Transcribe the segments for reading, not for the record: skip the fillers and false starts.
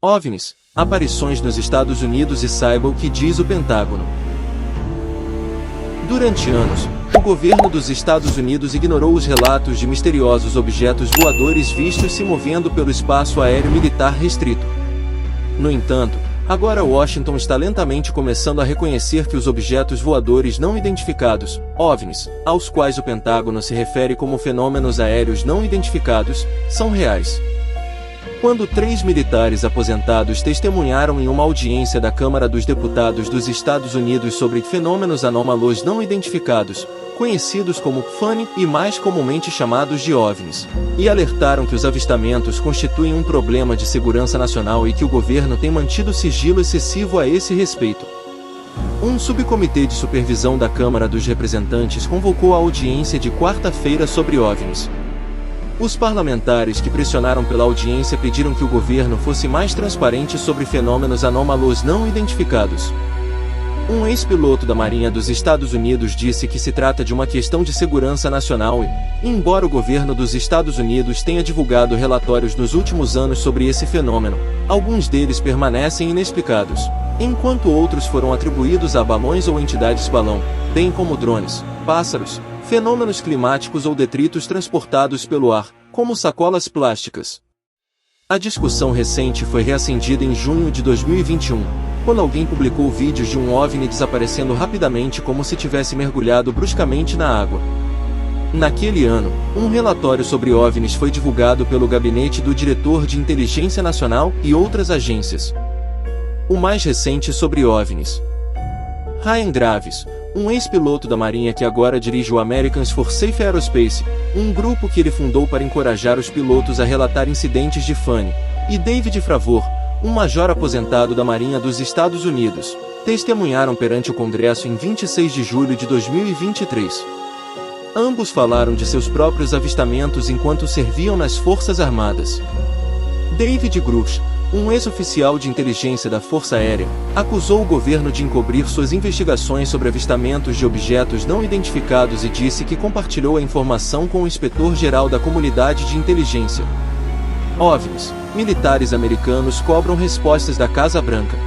OVNIs, aparições nos Estados Unidos e saiba o que diz o Pentágono. Durante anos, o governo dos Estados Unidos ignorou os relatos de misteriosos objetos voadores vistos se movendo pelo espaço aéreo militar restrito. No entanto, agora Washington está lentamente começando a reconhecer que os objetos voadores não identificados, OVNIs, aos quais o Pentágono se refere como fenômenos aéreos não identificados, são reais. Quando 3 militares aposentados testemunharam em uma audiência da Câmara dos Deputados dos Estados Unidos sobre fenômenos anômalos não identificados, conhecidos como FUN e mais comumente chamados de OVNIs, e alertaram que os avistamentos constituem um problema de segurança nacional e que o governo tem mantido sigilo excessivo a esse respeito. Um subcomitê de supervisão da Câmara dos Representantes convocou a audiência de quarta-feira sobre OVNIs. Os parlamentares que pressionaram pela audiência pediram que o governo fosse mais transparente sobre fenômenos anômalos não identificados. Um ex-piloto da Marinha dos Estados Unidos disse que se trata de uma questão de segurança nacional e, embora o governo dos Estados Unidos tenha divulgado relatórios nos últimos anos sobre esse fenômeno, alguns deles permanecem inexplicados, enquanto outros foram atribuídos a balões ou entidades balão, bem como drones, pássaros, fenômenos climáticos ou detritos transportados pelo ar, como sacolas plásticas. A discussão recente foi reacendida em junho de 2021, quando alguém publicou vídeos de um OVNI desaparecendo rapidamente como se tivesse mergulhado bruscamente na água. Naquele ano, um relatório sobre OVNIs foi divulgado pelo Gabinete do Diretor de Inteligência Nacional e outras agências. O mais recente sobre OVNIs. Ryan Graves, um ex-piloto da Marinha que agora dirige o Americans for Safe Aerospace, um grupo que ele fundou para encorajar os pilotos a relatar incidentes de FUN, e David Fravor, um major aposentado da Marinha dos Estados Unidos, testemunharam perante o Congresso em 26 de julho de 2023. Ambos falaram de seus próprios avistamentos enquanto serviam nas Forças Armadas. David Grush, um ex-oficial de inteligência da Força Aérea, acusou o governo de encobrir suas investigações sobre avistamentos de objetos não identificados e disse que compartilhou a informação com o inspetor-geral da Comunidade de Inteligência. OVNIs, militares americanos cobram respostas da Casa Branca.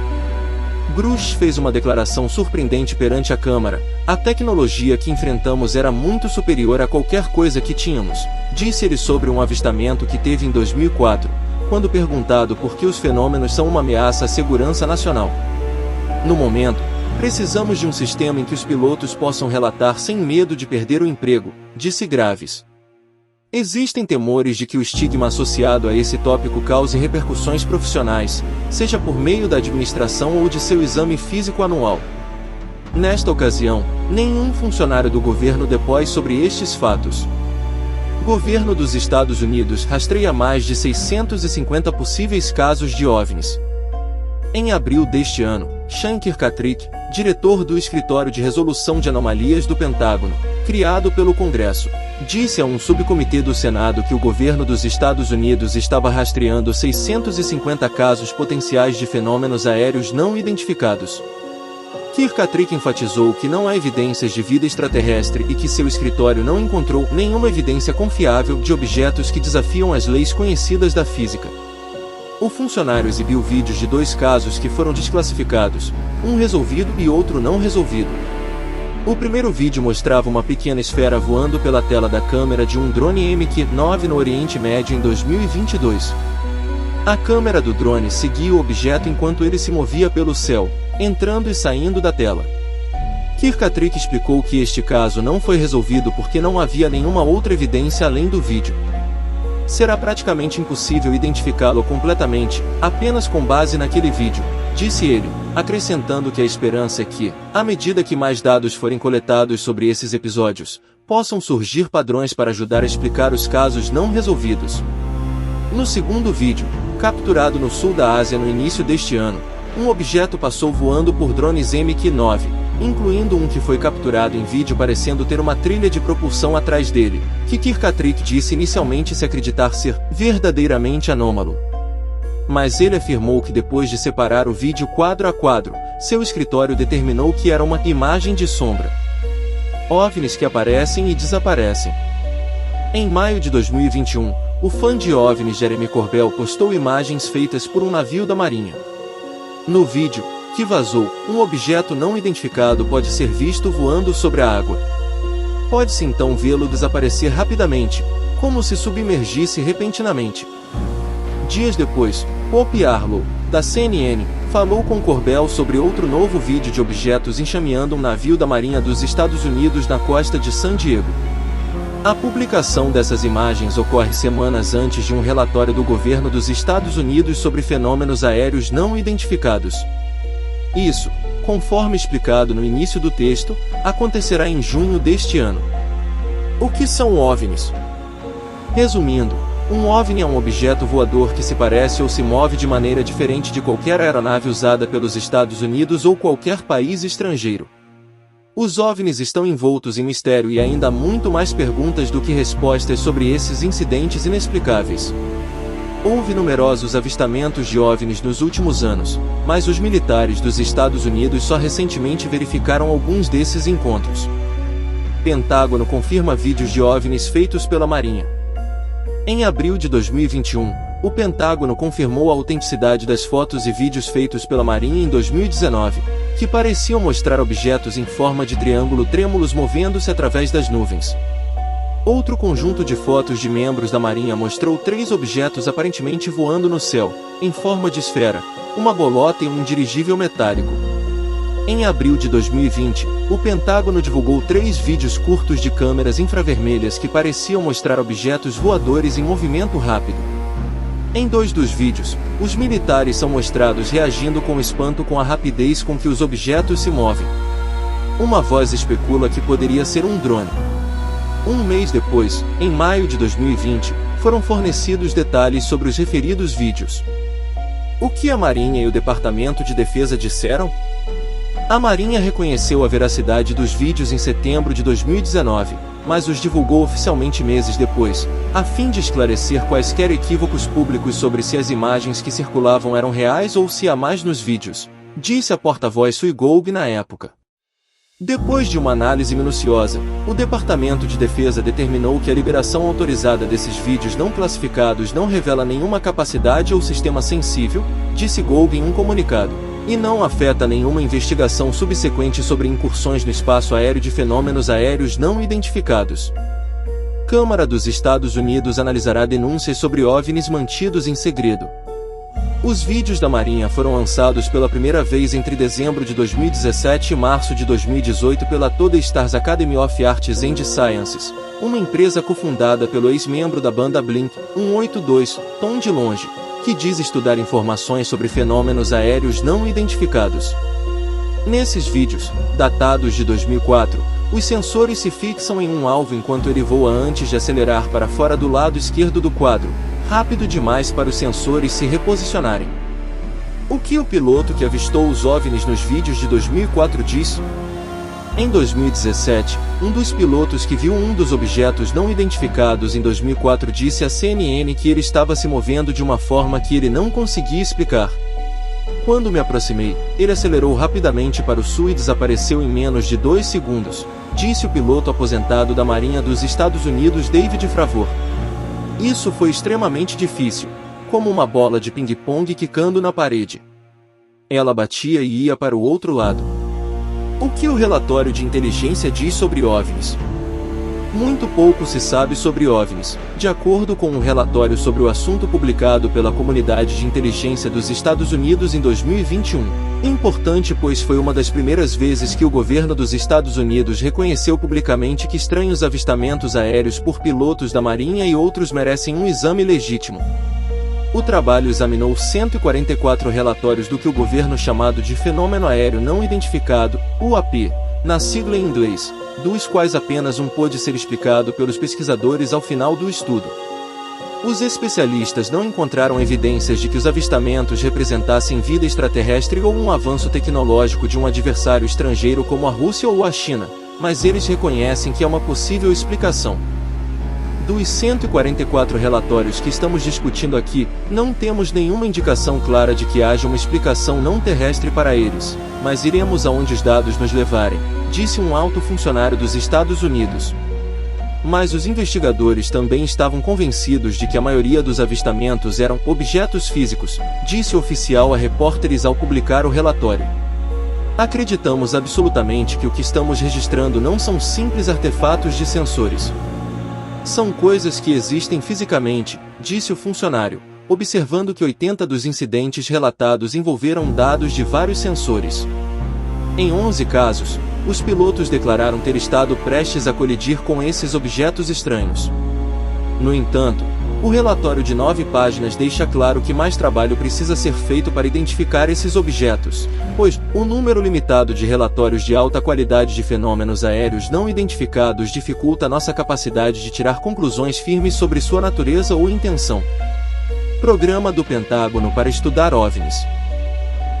Grush fez uma declaração surpreendente perante a Câmara: "A tecnologia que enfrentamos era muito superior a qualquer coisa que tínhamos", disse ele sobre um avistamento que teve em 2004. Quando perguntado por que os fenômenos são uma ameaça à segurança nacional. No momento, precisamos de um sistema em que os pilotos possam relatar sem medo de perder o emprego, disse Graves. Existem temores de que o estigma associado a esse tópico cause repercussões profissionais, seja por meio da administração ou de seu exame físico anual. Nesta ocasião, nenhum funcionário do governo depôs sobre estes fatos. O governo dos Estados Unidos rastreia mais de 650 possíveis casos de OVNIs. Em abril deste ano, Sean Kirkpatrick, diretor do Escritório de Resolução de Anomalias do Pentágono, criado pelo Congresso, disse a um subcomitê do Senado que o governo dos Estados Unidos estava rastreando 650 casos potenciais de fenômenos aéreos não identificados. Kirkpatrick enfatizou que não há evidências de vida extraterrestre e que seu escritório não encontrou nenhuma evidência confiável de objetos que desafiam as leis conhecidas da física. O funcionário exibiu vídeos de 2 casos que foram desclassificados, um resolvido e outro não resolvido. O primeiro vídeo mostrava uma pequena esfera voando pela tela da câmera de um drone MQ-9 no Oriente Médio em 2022. A câmera do drone seguia o objeto enquanto ele se movia pelo céu, entrando e saindo da tela. Kirkpatrick explicou que este caso não foi resolvido porque não havia nenhuma outra evidência além do vídeo. Será praticamente impossível identificá-lo completamente, apenas com base naquele vídeo, disse ele, acrescentando que a esperança é que, à medida que mais dados forem coletados sobre esses episódios, possam surgir padrões para ajudar a explicar os casos não resolvidos. No segundo vídeo, capturado no sul da Ásia no início deste ano, um objeto passou voando por drones MQ-9, incluindo um que foi capturado em vídeo parecendo ter uma trilha de propulsão atrás dele, que Kirkpatrick disse inicialmente se acreditar ser verdadeiramente anômalo. Mas ele afirmou que depois de separar o vídeo quadro a quadro, seu escritório determinou que era uma imagem de sombra. OVNIs que aparecem e desaparecem. Em maio de 2021, o fã de OVNIs Jeremy Corbell postou imagens feitas por um navio da Marinha. No vídeo, que vazou, um objeto não identificado pode ser visto voando sobre a água. Pode-se então vê-lo desaparecer rapidamente, como se submergisse repentinamente. Dias depois, Pope Arlow, da CNN, falou com Corbell sobre outro novo vídeo de objetos enxameando um navio da Marinha dos Estados Unidos na costa de San Diego. A publicação dessas imagens ocorre semanas antes de um relatório do governo dos Estados Unidos sobre fenômenos aéreos não identificados. Isso, conforme explicado no início do texto, acontecerá em junho deste ano. O que são OVNIs? Resumindo, um OVNI é um objeto voador que se parece ou se move de maneira diferente de qualquer aeronave usada pelos Estados Unidos ou qualquer país estrangeiro. Os OVNIs estão envoltos em mistério e ainda há muito mais perguntas do que respostas sobre esses incidentes inexplicáveis. Houve numerosos avistamentos de OVNIs nos últimos anos, mas os militares dos Estados Unidos só recentemente verificaram alguns desses encontros. Pentágono confirma vídeos de OVNIs feitos pela Marinha. Em abril de 2021, o Pentágono confirmou a autenticidade das fotos e vídeos feitos pela Marinha em 2019, que pareciam mostrar objetos em forma de triângulo trêmulos movendo-se através das nuvens. Outro conjunto de fotos de membros da Marinha mostrou 3 objetos aparentemente voando no céu, em forma de esfera, uma bolota e um dirigível metálico. Em abril de 2020, o Pentágono divulgou 3 vídeos curtos de câmeras infravermelhas que pareciam mostrar objetos voadores em movimento rápido. Em 2 dos vídeos, os militares são mostrados reagindo com espanto com a rapidez com que os objetos se movem. Uma voz especula que poderia ser um drone. Um mês depois, em maio de 2020, foram fornecidos detalhes sobre os referidos vídeos. O que a Marinha e o Departamento de Defesa disseram? A Marinha reconheceu a veracidade dos vídeos em setembro de 2019, mas os divulgou oficialmente meses depois, a fim de esclarecer quaisquer equívocos públicos sobre se as imagens que circulavam eram reais ou se há mais nos vídeos, disse a porta-voz Sue Golbe na época. Depois de uma análise minuciosa, o Departamento de Defesa determinou que a liberação autorizada desses vídeos não classificados não revela nenhuma capacidade ou sistema sensível, disse Golbe em um comunicado, e não afeta nenhuma investigação subsequente sobre incursões no espaço aéreo de fenômenos aéreos não identificados. Câmara dos Estados Unidos analisará denúncias sobre OVNIs mantidos em segredo. Os vídeos da Marinha foram lançados pela primeira vez entre dezembro de 2017 e março de 2018 pela Toda Stars Academy of Arts and Sciences, uma empresa cofundada pelo ex-membro da banda Blink-182, Tom DeLonge, que diz estudar informações sobre fenômenos aéreos não identificados. Nesses vídeos, datados de 2004, os sensores se fixam em um alvo enquanto ele voa antes de acelerar para fora do lado esquerdo do quadro, rápido demais para os sensores se reposicionarem. O que o piloto que avistou os OVNIs nos vídeos de 2004 disse? Em 2017, um dos pilotos que viu um dos objetos não identificados em 2004 disse à CNN que ele estava se movendo de uma forma que ele não conseguia explicar. Quando me aproximei, ele acelerou rapidamente para o sul e desapareceu em menos de 2 segundos, disse o piloto aposentado da Marinha dos Estados Unidos David Fravor. Isso foi extremamente difícil, como uma bola de ping-pong quicando na parede. Ela batia e ia para o outro lado. O que o relatório de inteligência diz sobre OVNIs? Muito pouco se sabe sobre OVNIs, de acordo com um relatório sobre o assunto publicado pela Comunidade de Inteligência dos Estados Unidos em 2021. Importante pois foi uma das primeiras vezes que o governo dos Estados Unidos reconheceu publicamente que estranhos avistamentos aéreos por pilotos da Marinha e outros merecem um exame legítimo. O trabalho examinou 144 relatórios do que o governo chamado de Fenômeno Aéreo Não Identificado, UAP, na sigla em inglês, dos quais apenas um pôde ser explicado pelos pesquisadores ao final do estudo. Os especialistas não encontraram evidências de que os avistamentos representassem vida extraterrestre ou um avanço tecnológico de um adversário estrangeiro como a Rússia ou a China, mas eles reconhecem que é uma possível explicação. Dos 144 relatórios que estamos discutindo aqui, não temos nenhuma indicação clara de que haja uma explicação não terrestre para eles, mas iremos aonde os dados nos levarem, disse um alto funcionário dos Estados Unidos. Mas os investigadores também estavam convencidos de que a maioria dos avistamentos eram objetos físicos, disse o oficial a repórteres ao publicar o relatório. Acreditamos absolutamente que o que estamos registrando não são simples artefatos de sensores. São coisas que existem fisicamente, disse o funcionário, observando que 80 dos incidentes relatados envolveram dados de vários sensores. Em 11 casos, os pilotos declararam ter estado prestes a colidir com esses objetos estranhos. No entanto, o relatório de 9 páginas deixa claro que mais trabalho precisa ser feito para identificar esses objetos, pois o número limitado de relatórios de alta qualidade de fenômenos aéreos não identificados dificulta nossa capacidade de tirar conclusões firmes sobre sua natureza ou intenção. Programa do Pentágono para estudar OVNIs.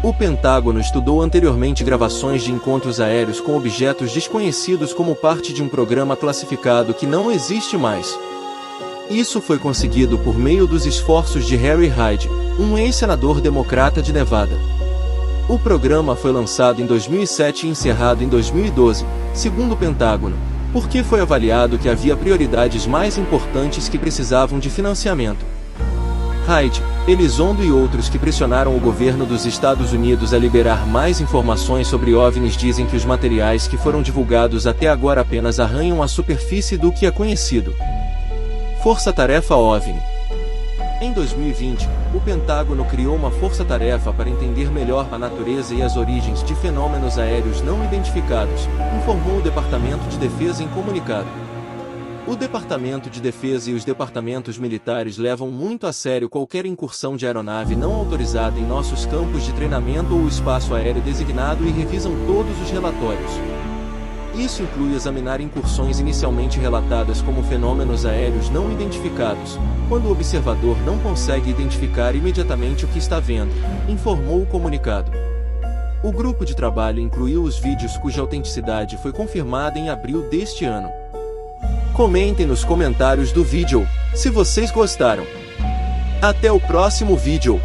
O Pentágono estudou anteriormente gravações de encontros aéreos com objetos desconhecidos como parte de um programa classificado que não existe mais. Isso foi conseguido por meio dos esforços de Harry Hyde, um ex-senador democrata de Nevada. O programa foi lançado em 2007 e encerrado em 2012, segundo o Pentágono, porque foi avaliado que havia prioridades mais importantes que precisavam de financiamento. Hyde, Elizondo e outros que pressionaram o governo dos Estados Unidos a liberar mais informações sobre OVNIs dizem que os materiais que foram divulgados até agora apenas arranham a superfície do que é conhecido. Força-tarefa OVNI. Em 2020, o Pentágono criou uma força-tarefa para entender melhor a natureza e as origens de fenômenos aéreos não identificados, informou o Departamento de Defesa em comunicado. O Departamento de Defesa e os departamentos militares levam muito a sério qualquer incursão de aeronave não autorizada em nossos campos de treinamento ou espaço aéreo designado e revisam todos os relatórios. Isso inclui examinar incursões inicialmente relatadas como fenômenos aéreos não identificados, quando o observador não consegue identificar imediatamente o que está vendo, informou o comunicado. O grupo de trabalho incluiu os vídeos cuja autenticidade foi confirmada em abril deste ano. Comentem nos comentários do vídeo, se vocês gostaram. Até o próximo vídeo!